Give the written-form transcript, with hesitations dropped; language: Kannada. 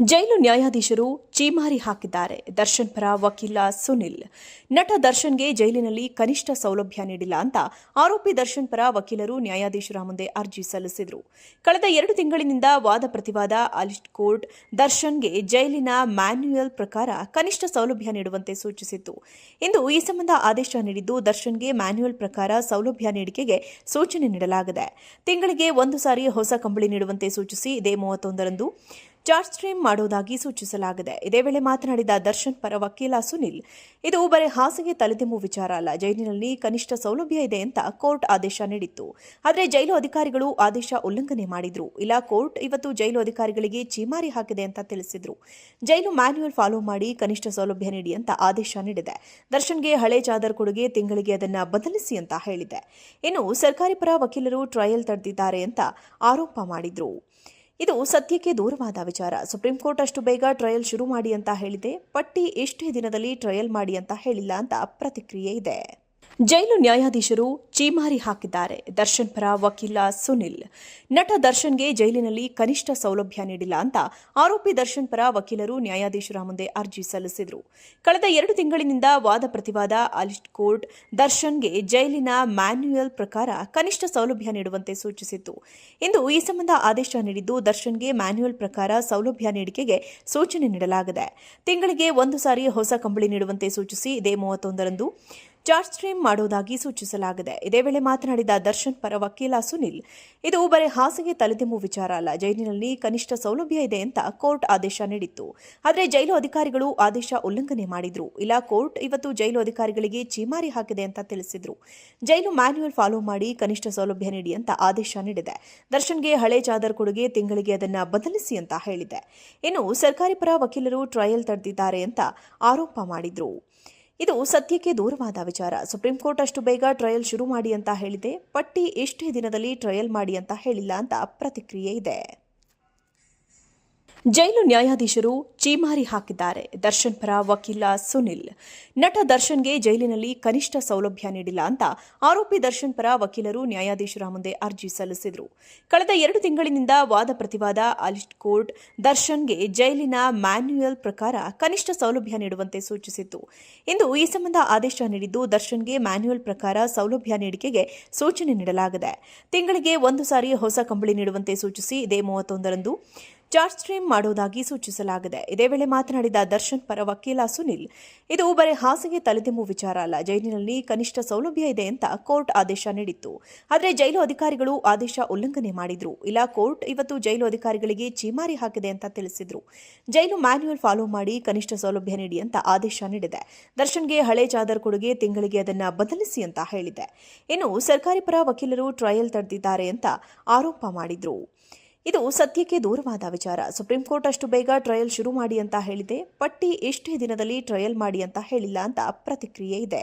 ಜೈಲು ನ್ಯಾಯಾಧೀಶರು ಛೀಮಾರಿ ಹಾಕಿದ್ದಾರೆ. ದರ್ಶನ್ ಪರ ವಕೀಲ ಸುನಿಲ್. ನಟ ದರ್ಶನ್ಗೆ ಜೈಲಿನಲ್ಲಿ ಕನಿಷ್ಠ ಸೌಲಭ್ಯ ನೀಡಿಲ್ಲ ಅಂತ ಆರೋಪಿ ದರ್ಶನ್ ಪರ ವಕೀಲರು ನ್ಯಾಯಾಧೀಶರ ಮುಂದೆ ಅರ್ಜಿ ಸಲ್ಲಿಸಿದರು. ಕಳೆದ 2 ತಿಂಗಳಿನಿಂದ ವಾದ ಪ್ರತಿವಾದ ಆಲಿಸ್ಟ್ ಕೋರ್ಟ್ ದರ್ಶನ್ಗೆ ಜೈಲಿನ ಮ್ಯಾನ್ಯುಯಲ್ ಪ್ರಕಾರ ಕನಿಷ್ಠ ಸೌಲಭ್ಯ ನೀಡುವಂತೆ ಸೂಚಿಸಿತ್ತು. ಇಂದು ಈ ಸಂಬಂಧ ಆದೇಶ ನೀಡಿದ್ದು, ದರ್ಶನ್ಗೆ ಮ್ಯಾನ್ಯುಯಲ್ ಪ್ರಕಾರ ಸೌಲಭ್ಯ ನೀಡಿಕೆಗೆ ಸೂಚನೆ ನೀಡಲಾಗಿದೆ. ತಿಂಗಳಿಗೆ 1 ಸಾರಿ ಹೊಸ ಕಂಬಳಿ ನೀಡುವಂತೆ ಸೂಚಿಸಿ ಇದೇ 31ರಂದು ಚಾರ್ಜ್ ಸ್ಟ್ರೀಮ್ ಮಾಡುವುದಾಗಿ ಸೂಚಿಸಲಾಗಿದೆ. ಇದೇ ವೇಳೆ ಮಾತನಾಡಿದ ದರ್ಶನ್ ಪರ ವಕೀಲ ಸುನಿಲ್, ಇದು ಬರೀ ಹಾಸಿಗೆ ತಲೆದಿಂಬು ವಿಚಾರ ಅಲ್ಲ, ಜೈಲಿನಲ್ಲಿ ಕನಿಷ್ಠ ಸೌಲಭ್ಯ ಇದೆ ಅಂತ ಕೋರ್ಟ್ ಆದೇಶ ನೀಡಿತ್ತು. ಆದರೆ ಜೈಲು ಅಧಿಕಾರಿಗಳು ಆದೇಶ ಉಲ್ಲಂಘನೆ ಮಾಡಿದ್ರು. ಇಲ್ಲ, ಕೋರ್ಟ್ ಇವತ್ತು ಜೈಲು ಅಧಿಕಾರಿಗಳಿಗೆ ಛೀಮಾರಿ ಹಾಕಿದೆ ಅಂತ ತಿಳಿಸಿದ್ರು. ಜೈಲು ಮ್ಯಾನ್ಯುಯಲ್ ಫಾಲೋ ಮಾಡಿ ಕನಿಷ್ಠ ಸೌಲಭ್ಯ ನೀಡಿ ಅಂತ ಆದೇಶ ನೀಡಿದೆ. ದರ್ಶನ್ಗೆ ಹಳೆ ಚಾದರ್ ಕೊಡುಗೆ ತಿಂಗಳಿಗೆ ಅದನ್ನ ಬದಲಿಸಿ ಅಂತ ಹೇಳಿದೆ. ಇನ್ನು ಸರ್ಕಾರಿ ಪರ ವಕೀಲರು ಟ್ರಯಲ್ ತಡೆದಿದ್ದಾರೆ ಅಂತ ಆರೋಪ ಮಾಡಿದ್ರು. ಇದು ಸತ್ಯಕ್ಕೆ ದೂರವಾದ ವಿಚಾರ. ಸುಪ್ರೀಂ ಕೋರ್ಟ್ ಅಷ್ಟು ಬೇಗ ಟ್ರಯಲ್ ಶುರು ಮಾಡಿ ಅಂತ ಹೇಳಿದೆ. ಪಟ್ಟಿ ಎಷ್ಟೇ ದಿನದಲ್ಲಿ ಟ್ರಯಲ್ ಮಾಡಿ ಅಂತ ಹೇಳಿಲ್ಲ ಅಂತ ಪ್ರತಿಕ್ರಿಯೆ ಇದೆ. ಜೈಲು ನ್ಯಾಯಾಧೀಶರು ಛೀಮಾರಿ ಹಾಕಿದ್ದಾರೆ. ದರ್ಶನ್ ಪರ ವಕೀಲ ಸುನಿಲ್. ನಟ ದರ್ಶನ್ಗೆ ಜೈಲಿನಲ್ಲಿ ಕನಿಷ್ಠ ಸೌಲಭ್ಯ ನೀಡಿಲ್ಲ ಅಂತ ಆರೋಪಿ ದರ್ಶನ್ ಪರ ವಕೀಲರು ನ್ಯಾಯಾಧೀಶರ ಮುಂದೆ ಅರ್ಜಿ ಸಲ್ಲಿಸಿದರು. ಕಳೆದ 2 ತಿಂಗಳಿನಿಂದ ವಾದ ಪ್ರತಿವಾದ ಆಲಿಸ್ಟ್ ಕೋರ್ಟ್ ದರ್ಶನ್ಗೆ ಜೈಲಿನ ಮ್ಯಾನ್ಯುಯಲ್ ಪ್ರಕಾರ ಕನಿಷ್ಠ ಸೌಲಭ್ಯ ನೀಡುವಂತೆ ಸೂಚಿಸಿತ್ತು. ಇಂದು ಈ ಸಂಬಂಧ ಆದೇಶ ನೀಡಿದ್ದು, ದರ್ಶನ್ಗೆ ಮ್ಯಾನ್ಯುಯಲ್ ಪ್ರಕಾರ ಸೌಲಭ್ಯ ನೀಡಿಕೆಗೆ ಸೂಚನೆ ನೀಡಲಾಗಿದೆ. ತಿಂಗಳಿಗೆ 1 ಸಾರಿ ಹೊಸ ಕಂಬಳಿ ನೀಡುವಂತೆ ಸೂಚಿಸಿ ಇದೇ 31ರಂದು ಚಾರ್ಜ್ ಸ್ಟ್ರೀಮ್ ಮಾಡುವುದಾಗಿ ಸೂಚಿಸಲಾಗಿದೆ. ಇದೇ ವೇಳೆ ಮಾತನಾಡಿದ ದರ್ಶನ್ ಪರ ವಕೀಲ ಸುನಿಲ್, ಇದು ಬರೀ ಹಾಸಿಗೆ ತಲೆದಿಂಬು ವಿಚಾರ ಅಲ್ಲ, ಜೈಲಿನಲ್ಲಿ ಕನಿಷ್ಠ ಸೌಲಭ್ಯ ಇದೆ ಅಂತ ಕೋರ್ಟ್ ಆದೇಶ ನೀಡಿತ್ತು. ಆದರೆ ಜೈಲು ಅಧಿಕಾರಿಗಳು ಆದೇಶ ಉಲ್ಲಂಘನೆ ಮಾಡಿದ್ರು. ಇಲ್ಲ, ಕೋರ್ಟ್ ಇವತ್ತು ಜೈಲು ಅಧಿಕಾರಿಗಳಿಗೆ ಛೀಮಾರಿ ಹಾಕಿದೆ ಅಂತ ತಿಳಿಸಿದ್ರು. ಜೈಲು ಮ್ಯಾನ್ಯುಯಲ್ ಫಾಲೋ ಮಾಡಿ ಕನಿಷ್ಠ ಸೌಲಭ್ಯ ನೀಡಿ ಅಂತ ಆದೇಶ ನೀಡಿದೆ. ದರ್ಶನ್ಗೆ ಹಳೆ ಚಾದರ್ ಕೊಡುಗೆ ತಿಂಗಳಿಗೆ ಅದನ್ನ ಬದಲಿಸಿ ಅಂತ ಹೇಳಿದೆ. ಇನ್ನು ಸರ್ಕಾರಿ ಪರ ವಕೀಲರು ಟ್ರಯಲ್ ತಡೆದಿದ್ದಾರೆ ಅಂತ ಆರೋಪ ಮಾಡಿದ್ರು. ಇದು ಸತ್ಯಕ್ಕೆ ದೂರವಾದ ವಿಚಾರ. ಸುಪ್ರೀಂ ಕೋರ್ಟ್ ಅಷ್ಟು ಬೇಗ ಟ್ರಯಲ್ ಶುರು ಮಾಡಿ ಅಂತ ಹೇಳಿದೆ. ಪಟ್ಟಿ ಎಷ್ಟೇ ದಿನದಲ್ಲಿ ಟ್ರಯಲ್ ಮಾಡಿ ಅಂತ ಹೇಳಿಲ್ಲ ಅಂತ ಪ್ರತಿಕ್ರಿಯೆ ಇದೆ. ಜೈಲು ನ್ಯಾಯಾಧೀಶರು ಛೀಮಾರಿ ಹಾಕಿದ್ದಾರೆ. ದರ್ಶನ್ ಪರ ವಕೀಲ ಸುನಿಲ್. ನಟ ದರ್ಶನ್ಗೆ ಜೈಲಿನಲ್ಲಿ ಕನಿಷ್ಠ ಸೌಲಭ್ಯ ನೀಡಿಲ್ಲ ಅಂತ ಆರೋಪಿ ದರ್ಶನ್ ಪರ ವಕೀಲರು ನ್ಯಾಯಾಧೀಶರ ಮುಂದೆ ಅರ್ಜಿ ಸಲ್ಲಿಸಿದರು. ಕಳೆದ 2 ತಿಂಗಳಿನಿಂದ ವಾದ ಪ್ರತಿವಾದ ಆಲಿಸ್ಟ್ ಕೋರ್ಟ್ ದರ್ಶನ್ಗೆ ಜೈಲಿನ ಮ್ಯಾನ್ಯುಯಲ್ ಪ್ರಕಾರ ಕನಿಷ್ಠ ಸೌಲಭ್ಯ ನೀಡುವಂತೆ ಸೂಚಿಸಿತ್ತು. ಇಂದು ಈ ಸಂಬಂಧ ಆದೇಶ ನೀಡಿದ್ದು, ದರ್ಶನ್ಗೆ ಮ್ಯಾನ್ಯುಯಲ್ ಪ್ರಕಾರ ಸೌಲಭ್ಯ ನೀಡಿಕೆಗೆ ಸೂಚನೆ ನೀಡಲಾಗಿದೆ. ತಿಂಗಳಿಗೆ 1 ಸಾರಿ ಹೊಸ ಕಂಬಳಿ ನೀಡುವಂತೆ ಸೂಚಿಸಿ ಇದೇ 31ರಂದು ಚಾರ್ಜ್ ಸ್ಟ್ರೀಮ್ ಮಾಡುವುದಾಗಿ ಸೂಚಿಸಲಾಗಿದೆ. ಇದೇ ವೇಳೆ ಮಾತನಾಡಿದ ದರ್ಶನ್ ಪರ ವಕೀಲ ಸುನಿಲ್, ಇದು ಬರೀ ಹಾಸಿಗೆ ತಲೆದಿಂಬು ವಿಚಾರ ಅಲ್ಲ, ಜೈಲಿನಲ್ಲಿ ಕನಿಷ್ಠ ಸೌಲಭ್ಯ ಇದೆ ಅಂತ ಕೋರ್ಟ್ ಆದೇಶ ನೀಡಿತ್ತು. ಆದರೆ ಜೈಲು ಅಧಿಕಾರಿಗಳು ಆದೇಶ ಉಲ್ಲಂಘನೆ ಮಾಡಿದ್ರು. ಇಲ್ಲ, ಕೋರ್ಟ್ ಇವತ್ತು ಜೈಲು ಅಧಿಕಾರಿಗಳಿಗೆ ಛೀಮಾರಿ ಹಾಕಿದೆ ಅಂತ ತಿಳಿಸಿದ್ರು. ಜೈಲು ಮ್ಯಾನ್ಯುಯಲ್ ಫಾಲೋ ಮಾಡಿ ಕನಿಷ್ಠ ಸೌಲಭ್ಯ ನೀಡಿ ಅಂತ ಆದೇಶ ನೀಡಿದೆ. ದರ್ಶನ್ಗೆ ಹಳೆ ಚಾದರ್ ಕೊಡುಗೆ ತಿಂಗಳಿಗೆ ಅದನ್ನ ಬದಲಿಸಿ ಅಂತ ಹೇಳಿದೆ. ಇನ್ನು ಸರ್ಕಾರಿ ಪರ ವಕೀಲರು ಟ್ರಯಲ್ ತಡೆದಿದ್ದಾರೆ ಅಂತ ಆರೋಪ ಮಾಡಿದ್ರು. ಇದು ಸತ್ಯಕ್ಕೆ ದೂರವಾದ ವಿಚಾರ. ಸುಪ್ರೀಂ ಕೋರ್ಟ್ ಅಷ್ಟು ಬೇಗ ಟ್ರಯಲ್ ಶುರು ಮಾಡಿ ಅಂತ ಹೇಳಿದೆ. ಪಟ್ಟಿ ಎಷ್ಟೇ ದಿನದಲ್ಲಿ ಟ್ರಯಲ್ ಮಾಡಿ ಅಂತ ಹೇಳಿಲ್ಲ ಅಂತ ಪ್ರತಿಕ್ರಿಯೆ ಇದೆ.